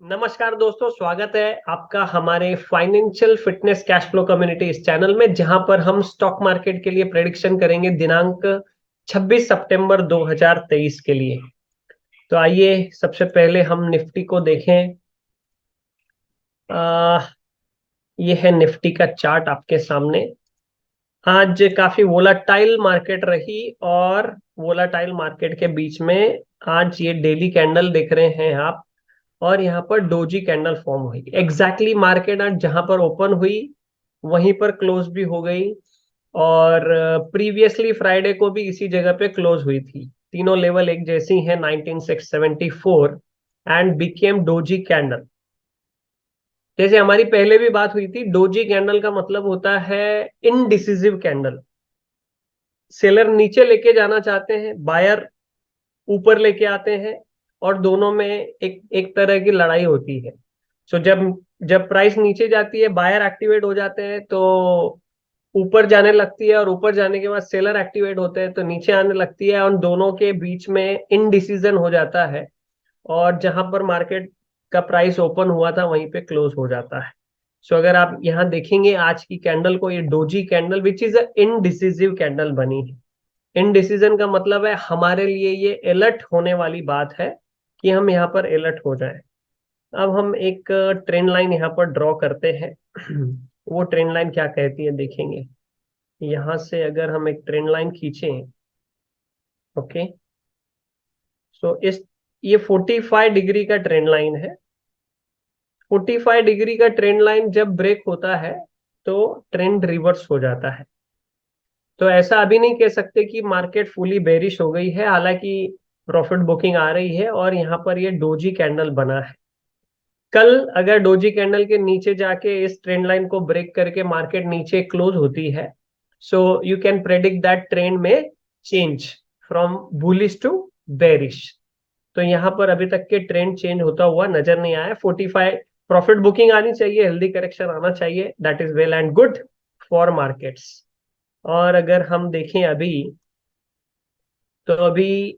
नमस्कार दोस्तों, स्वागत है आपका हमारे financial fitness cash flow community इस चैनल में, जहां पर हम स्टॉक मार्केट के लिए प्रेडिक्शन करेंगे दिनांक 26 सितंबर 2023 के लिए। तो आइए सबसे पहले हम निफ्टी को देखें। आ, ये है निफ्टी का चार्ट आपके सामने। आज काफी वोलाटाइल मार्केट रही और वोलाटाइल मार्केट के बीच में आज ये डेली कैंडल देख रहे हैं आप, और यहाँ पर डोजी कैंडल फॉर्म हुई। एग्जैक्टली मार्केट आज जहां पर ओपन हुई वहीं पर क्लोज भी हो गई, और प्रीवियसली फ्राइडे को भी इसी जगह पे क्लोज हुई थी। तीनों लेवल एक जैसी हैं, 19674, एंड बिकेम डोजी कैंडल। जैसे हमारी पहले भी बात हुई थी, डोजी कैंडल का मतलब होता है इनडिसिसिव कैंडल। सेलर नीचे लेके जाना चाहते हैं, बायर ऊपर लेके आते हैं, और दोनों में एक एक तरह की लड़ाई होती है। सो जब जब प्राइस नीचे जाती है, बायर एक्टिवेट हो जाते हैं तो ऊपर जाने लगती है, और ऊपर जाने के बाद सेलर एक्टिवेट होते हैं तो नीचे आने लगती है, और दोनों के बीच में इनडिसीजन हो जाता है। और जहां पर मार्केट का प्राइस ओपन हुआ था वहीं पे क्लोज हो जाता है। सो अगर आप यहाँ देखेंगे आज की कैंडल को, ये doji candle which is a indecisive candle बनी है। इनडिसीजन का मतलब है हमारे लिए ये अलर्ट होने वाली बात है कि हम यहाँ पर अलर्ट हो जाएं। अब हम एक ट्रेंड लाइन यहाँ पर ड्रॉ करते हैं। वो ट्रेंड लाइन क्या कहती है देखेंगे। यहाँ से अगर हम एक ट्रेंड लाइन खींचें, ओके, सो इस ये 45 डिग्री का ट्रेंड लाइन है। 45 डिग्री का ट्रेंड लाइन जब ब्रेक होता है तो ट्रेंड रिवर्स हो जाता है। तो ऐसा अभी नहीं कह सकते कि मार्केट फुली बेरिश हो गई है, हालांकि प्रॉफिट बुकिंग आ रही है और यहाँ पर ये डोजी कैंडल बना है। कल अगर डोजी कैंडल के नीचे जाके इस ट्रेंड लाइन को ब्रेक करके मार्केट नीचे क्लोज होती है, so you can predict that trend में change from bullish to bearish. तो यहाँ पर अभी तक के ट्रेंड चेंज होता हुआ नजर नहीं आया। 45 प्रॉफिट बुकिंग आनी चाहिए, हेल्दी करेक्शन आना चाहिए, that is well and good for markets. और अगर हम देखें अभी, तो अभी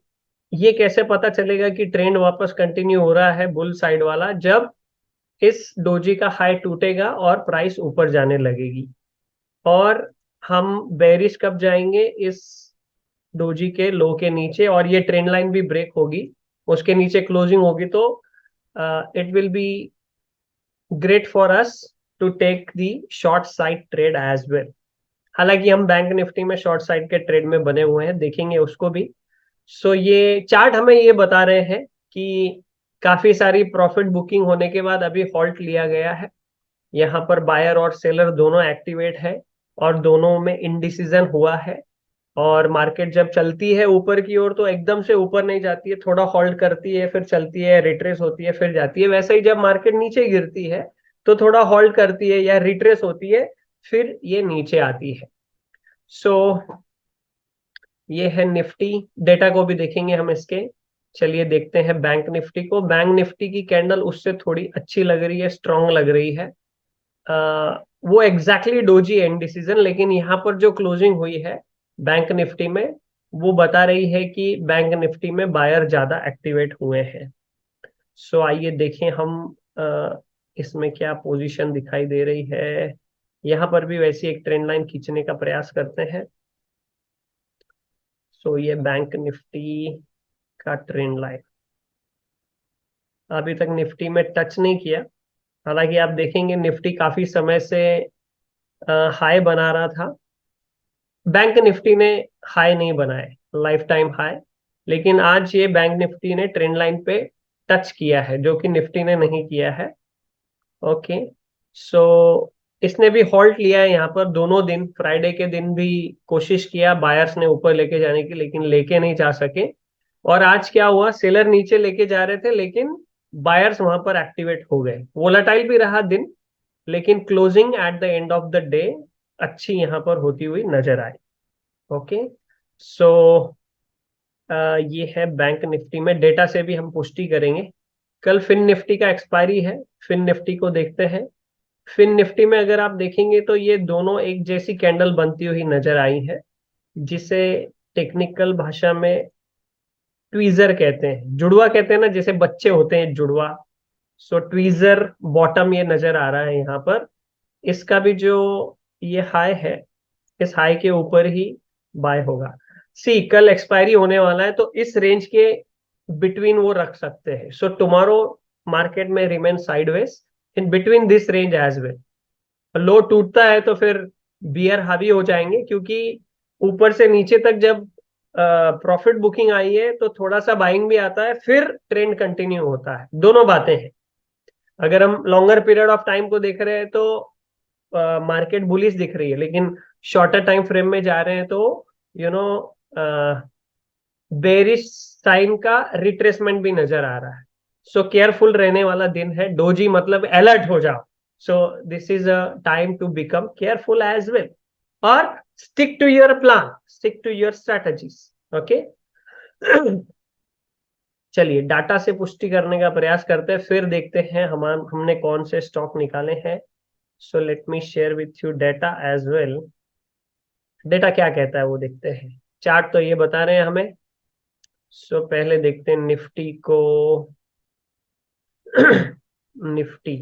ये कैसे पता चलेगा कि ट्रेंड वापस कंटिन्यू हो रहा है बुल साइड वाला, जब इस डोजी का हाई टूटेगा और प्राइस ऊपर जाने लगेगी। और हम बेरिश कब जाएंगे, इस डोजी के लो के नीचे, और ये ट्रेंड लाइन भी ब्रेक होगी, उसके नीचे क्लोजिंग होगी, तो it will be great for us to take the short side trade as well. हालांकि हम बैंक निफ्टी में शॉर्ट साइड के ट्रेड में बने हुए हैं, देखेंगे उसको भी। सो ये चार्ट हमें ये बता रहे हैं कि काफी सारी प्रॉफिट बुकिंग होने के बाद अभी हॉल्ट लिया गया है। यहाँ पर बायर और सेलर दोनों एक्टिवेट है, और दोनों में इनडिसीजन हुआ है। और मार्केट जब चलती है ऊपर की ओर तो एकदम से ऊपर नहीं जाती है, थोड़ा होल्ड करती है, फिर चलती है, रिट्रेस होती है, फिर जाती है। वैसे ही जब मार्केट नीचे गिरती है तो थोड़ा होल्ड करती है या रिट्रेस होती है, फिर ये नीचे आती है। सो ये है निफ्टी। डेटा को भी देखेंगे हम इसके। चलिए देखते हैं बैंक निफ्टी को। बैंक निफ्टी की कैंडल उससे थोड़ी अच्छी लग रही है, स्ट्रांग लग रही है। वो एग्जैक्टली डोजी एंड डिसीजन, लेकिन यहाँ पर जो क्लोजिंग हुई है बैंक निफ्टी में, वो बता रही है कि बैंक निफ्टी में बायर ज्यादा एक्टिवेट हुए हैं। सो आइए देखें हम इसमें क्या पोजीशन दिखाई दे रही है। यहाँ पर भी वैसी एक ट्रेंड लाइन खींचने का प्रयास करते हैं। सो ये बैंक निफ्टी का ट्रेंड लाइन अभी तक निफ्टी में टच नहीं किया। हालांकि आप देखेंगे निफ्टी काफी समय से हाई बना रहा था। बैंक निफ्टी ने हाई नहीं बनाए, लाइफ टाइम हाई, लेकिन आज ये बैंक निफ्टी ने ट्रेंड लाइन पे टच किया है, जो कि निफ्टी ने नहीं किया है। ओके, सो इसने भी हॉल्ट लिया है यहाँ पर दोनों दिन। फ्राइडे के दिन भी कोशिश किया बायर्स ने ऊपर लेके जाने की, लेकिन लेके नहीं जा सके। और आज क्या हुआ, सेलर नीचे लेके जा रहे थे लेकिन बायर्स वहां पर एक्टिवेट हो गए। वोलाटाइल भी रहा दिन, लेकिन closing eight the end of the day अच्छी यहाँ पर होती हुई नजर आई। ओके, सो ये है बैंक निफ्टी में। डेटा से भी हम पुष्टि करेंगे। कल फिन निफ्टी का एक्सपायरी है, फिन निफ्टी को देखते हैं। फिन निफ्टी में अगर आप देखेंगे तो ये दोनों एक जैसी कैंडल बनती हुई नजर आई है, जिसे टेक्निकल भाषा में ट्वीजर कहते हैं, जुड़वा कहते हैं ना, जैसे बच्चे होते हैं जुड़वा, सो ट्वीजर बॉटम ये नजर आ रहा है यहाँ पर। इसका भी जो ये हाई है, इस हाई के ऊपर ही बाय होगा। सी कल एक्सपायरी होने वाला है, तो इस रेंज के बिटवीन वो रख सकते हैं। सो टुमारो मार्केट में remain sideways in between this range as well. Low टूटता है तो फिर बियर हावी हो जाएंगे, क्योंकि ऊपर से नीचे तक जब प्रॉफिट बुकिंग आई है तो थोड़ा सा बाइंग भी आता है, फिर ट्रेंड कंटिन्यू होता है। दोनों बातें हैं। अगर हम लॉन्गर पीरियड ऑफ टाइम को देख रहे हैं तो मार्केट बुलिश दिख रही है, लेकिन शॉर्टर टाइम फ्रेम में जा रहे हैं तो यू नो बेरिश साइन का रिट्रेसमेंट भी नजर आ रहा है। सो केयरफुल रहने वाला दिन है। डोजी मतलब अलर्ट हो जाओ। So this is a time to become careful as well, और stick to your plan, stick to your strategies. Okay. चलिए डाटा से पुष्टि करने का प्रयास करते हैं, फिर देखते हैं हमने कौन से स्टॉक निकाले हैं। So let me share with you data as well. Data क्या कहता है वो देखते हैं। चार्ट तो ये बता रहे हैं हमें। सो पहले देखते हैं निफ्टी को। निफ्टी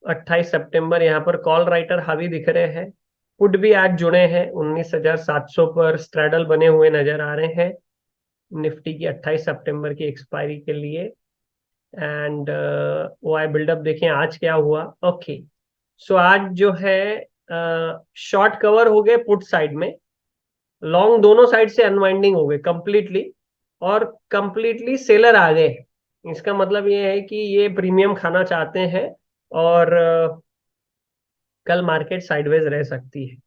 28 सितंबर यहाँ पर कॉल राइटर हावी दिख रहे हैं। पुट भी आज जुड़े हैं 19,700 पर स्ट्रैडल बने हुए नजर आ रहे हैं निफ्टी की 28 सितंबर की एक्सपायरी के लिए। एंड वो आई बिल्डअप देखें आज क्या हुआ। ओके। सो आज जो है शॉर्ट कवर हो गए पुट साइड में, लॉन्ग दोनों साइड से अनवाइंडिंग हो गए कंप्लीटली, और कंप्लीटली सेलर आ गए। इसका मतलब ये है कि ये प्रीमियम खाना चाहते हैं, और कल मार्केट साइडवेज रह सकती है।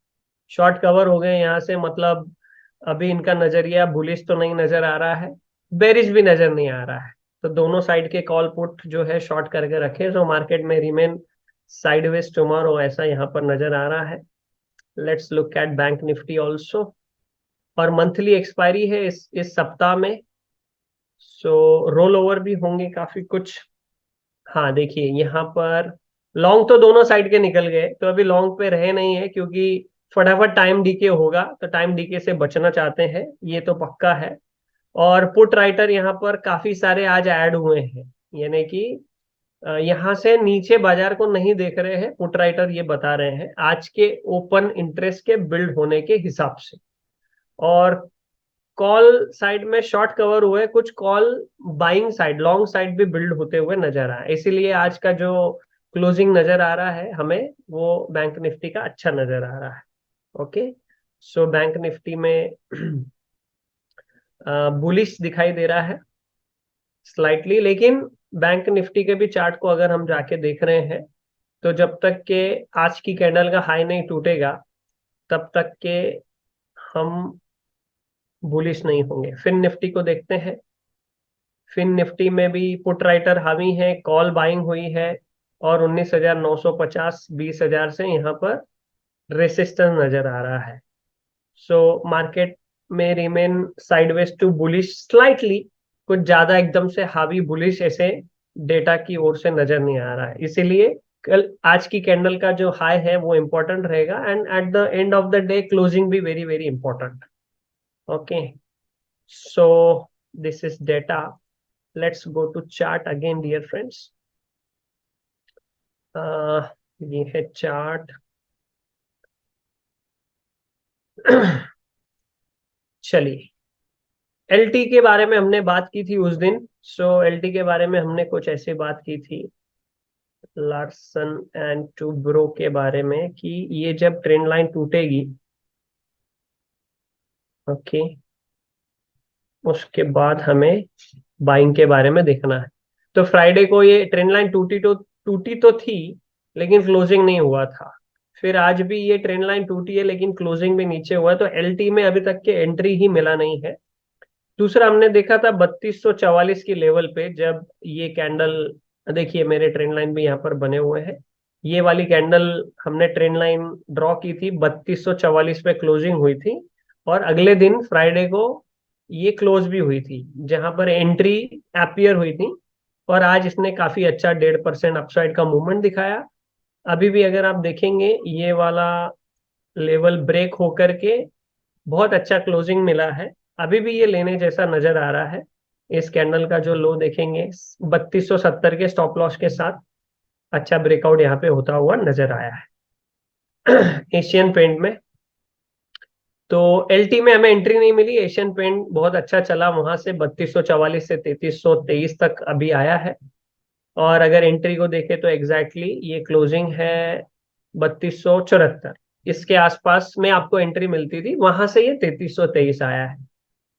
शॉर्ट कवर हो गए यहाँ से, मतलब अभी इनका नजरिया बुलिश तो नहीं नजर आ रहा है, बेरिश भी नजर नहीं आ रहा है। तो दोनों साइड के कॉल पुट जो है शॉर्ट करके रखे, तो मार्केट में रिमेन साइडवेज टुमारो, ऐसा यहाँ पर नजर आ रहा है। Let's look at bank Nifty also. और मंथली एक्सपायरी है इस सप्ताह में। सो रोल ओवर भी होंगे काफी कुछ। हाँ देखिए यहाँ पर लॉन्ग तो दोनों साइड के निकल गए, तो अभी लॉन्ग पे रहे नहीं है, क्योंकि फटाफट टाइम डीके होगा, तो टाइम डीके से बचना चाहते हैं, ये तो पक्का है। और पुट राइटर यहाँ पर काफी सारे आज ऐड हुए हैं, यानी कि यहाँ से नीचे बाजार को नहीं देख रहे हैं पुट राइटर, ये बता रहे हैं आज के ओपन इंटरेस्ट के बिल्ड होने के हिसाब से। और कॉल साइड में शॉर्ट कवर हुए, कुछ call buying side long side भी बिल्ड होते हुए नजर आए, इसीलिए आज का जो क्लोजिंग नजर आ रहा है हमें, वो बैंक निफ्टी का अच्छा नजर आ रहा है। ओके। सो बैंक निफ्टी में बुलिश दिखाई दे रहा है स्लाइटली, लेकिन बैंक निफ्टी के भी चार्ट को अगर हम जाके देख रहे हैं, तो जब तक के आज की कैंडल का हाई नहीं टूटेगा, तब तक के हम बुलिश नहीं होंगे। फिन निफ्टी को देखते हैं। फिन निफ्टी में भी पुट राइटर हावी है, कॉल बाइंग हुई है, और 19,950 20,000 से यहाँ पर रेसिस्टेंस नजर आ रहा है। सो मार्केट में remain sideways to bullish slightly, कुछ ज्यादा एकदम से हावी बुलिश ऐसे डेटा की ओर से नजर नहीं आ रहा है, इसीलिए कल आज की कैंडल का जो हाई है वो इंपॉर्टेंट रहेगा, and at the end of the day closing भी very very important. Okay. So this is data. Let's go to chart again, dear friends. ये है चार्ट। चलिए एलटी के बारे में हमने बात की थी उस दिन। सो एलटी के बारे में हमने कुछ ऐसे बात की थी, लार्सन एंड टूब्रो के बारे में, कि ये जब ट्रेंड लाइन टूटेगी, ओके, उसके बाद हमें बाइंग के बारे में देखना है। तो फ्राइडे को ये ट्रेंड लाइन टूटी तो थी, लेकिन क्लोजिंग नहीं हुआ था। फिर आज भी ये ट्रेंड लाइन टूटी है, लेकिन क्लोजिंग भी नीचे हुआ है, तो एलटी में अभी तक के एंट्री ही मिला नहीं है। दूसरा हमने देखा था 3244 की लेवल पे, जब ये कैंडल, देखिए मेरे ट्रेंड लाइन भी यहाँ पर बने हुए हैं, ये वाली कैंडल हमने ट्रेंड लाइन ड्रॉ की थी, 3244 पे क्लोजिंग हुई थी, और अगले दिन फ्राइडे को ये क्लोज भी हुई थी, जहां पर एंट्री अपियर हुई थी। और आज इसने काफी अच्छा 1.5% अपसाइड का मूवमेंट दिखाया। अभी भी अगर आप देखेंगे ये वाला लेवल ब्रेक होकर के बहुत अच्छा क्लोजिंग मिला है, अभी भी ये लेने जैसा नजर आ रहा है, इस कैंडल का जो लो देखेंगे 3270 के स्टॉप लॉस के साथ अच्छा ब्रेकआउट यहाँ पे होता हुआ नजर आया है। एशियन पेंट में तो एलटी में हमें एंट्री नहीं मिली। एशियन पेंट बहुत अच्छा चला, वहां से 3244 से 3323 तक अभी आया है। और अगर एंट्री को देखें तो एग्जैक्टली ये क्लोजिंग है 3274, इसके आसपास में आपको एंट्री मिलती थी, वहां से ये 3323 आया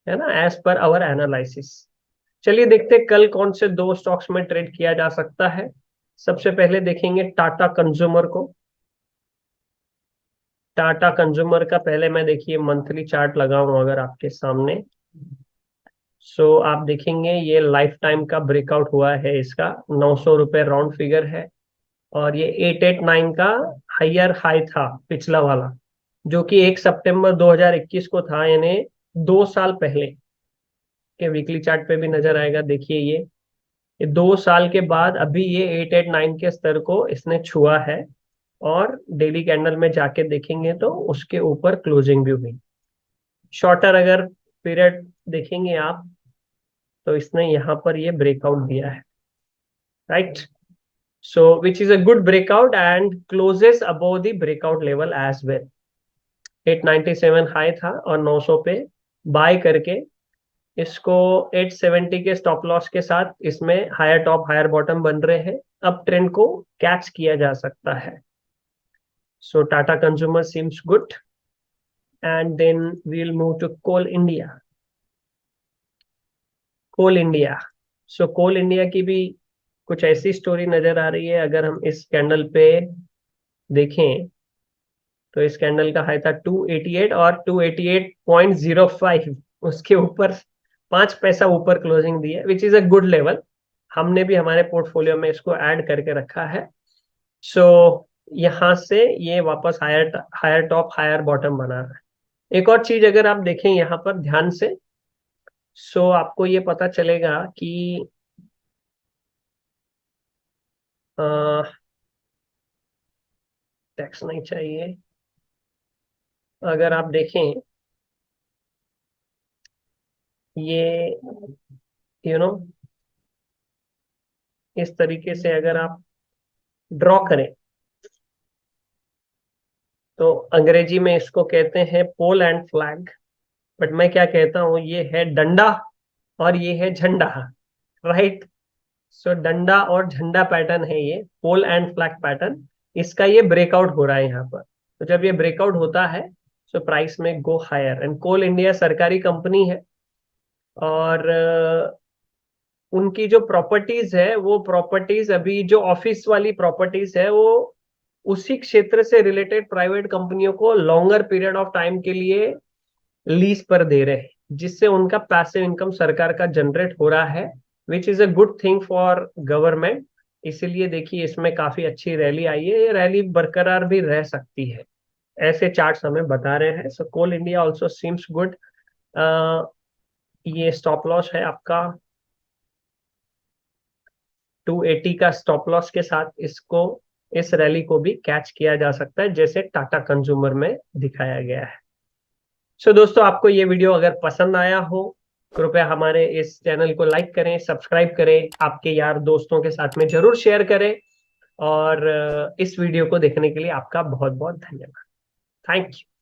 है ना, एज पर आवर एनालिसिस। चलिए देखते हैं कल कौन से दो स्टॉक्स में ट्रेड किया जा सकता है। सबसे पहले देखेंगे टाटा कंज्यूमर को। टाटा कंज्यूमर का पहले मैं देखिए मंथली चार्ट लगाऊं अगर आपके सामने, सो आप देखेंगे ये लाइफ टाइम का ब्रेकआउट हुआ है, इसका 900 रुपये राउंड फिगर है। और ये 889 का हायर हाई था पिछला वाला, जो कि 1 सितंबर 2021 को था, यानी 2 साल पहले के वीकली चार्ट पे भी नजर आएगा। देखिए ये 2 साल के बाद अभी ये 889 के स्तर को इसने छुआ है। और डेली कैंडल में जाके देखेंगे तो उसके ऊपर क्लोजिंग भी हुई। शॉर्टर अगर पीरियड देखेंगे आप तो इसने यहाँ पर ये ब्रेकआउट दिया है, right. So which is a good breakout and closes above the breakout level as well. 897 high था और 900 पे बाय करके इसको 870 के स्टॉप लॉस के साथ इसमें हायर टॉप हायर बॉटम बन रहे हैं। अब ट्रेंड को कैच किया जा सकता है। So Tata consumer seems good and then we'll move to coal India. Coal India, so coal India की भी कुछ ऐसी स्टोरी नजर आ रही है। अगर हम इस कैंडल पे देखें तो इस कैंडल का हाई था 288 और 288.05, उसके ऊपर 5 पैसा ऊपर क्लोजिंग दी है, विच इज अ गुड लेवल। हमने भी हमारे पोर्टफोलियो में इसको ऐड करके रखा है। सो यहाँ से ये वापस higher higher top higher bottom बना रहा है। एक और चीज अगर आप देखें यहाँ पर ध्यान से, सो आपको ये पता चलेगा कि टैक्स नहीं चाहिए। अगर आप देखें ये यू नो इस तरीके से अगर आप ड्रॉ करें तो अंग्रेजी में इसको कहते हैं पोल एंड फ्लैग, बट मैं क्या कहता हूं, ये है डंडा और ये है झंडा, राइट। सो डंडा और झंडा पैटर्न है ये, पोल एंड फ्लैग पैटर्न। इसका ये ब्रेकआउट हो रहा है यहाँ पर। तो जब ये ब्रेकआउट होता है सो प्राइस में go higher. And Coal India सरकारी कंपनी है और उनकी जो प्रॉपर्टीज है वो प्रॉपर्टीज अभी जो ऑफिस वाली प्रॉपर्टीज है वो उसी क्षेत्र से रिलेटेड प्राइवेट कंपनियों को लॉन्गर पीरियड ऑफ टाइम के लिए लीज पर दे रहे हैं, जिससे उनका पैसिव इनकम सरकार का जनरेट हो रहा है, विच is a good thing for government. इसीलिए देखिए इसमें काफी अच्छी रैली आई है, ये रैली बरकरार भी रह सकती है, ऐसे चार्ट्स हमें बता रहे हैं। सो coal India also seems good. ये स्टॉप लॉस है आपका 280 का स्टॉप लॉस के साथ, इसको इस रैली को भी कैच किया जा सकता है जैसे टाटा कंज्यूमर में दिखाया गया है। सो दोस्तों आपको ये वीडियो अगर पसंद आया हो कृपया हमारे इस चैनल को लाइक करें, सब्सक्राइब करें, आपके यार दोस्तों के साथ में जरूर शेयर करें। और इस वीडियो को देखने के लिए आपका बहुत बहुत धन्यवाद। Thank you.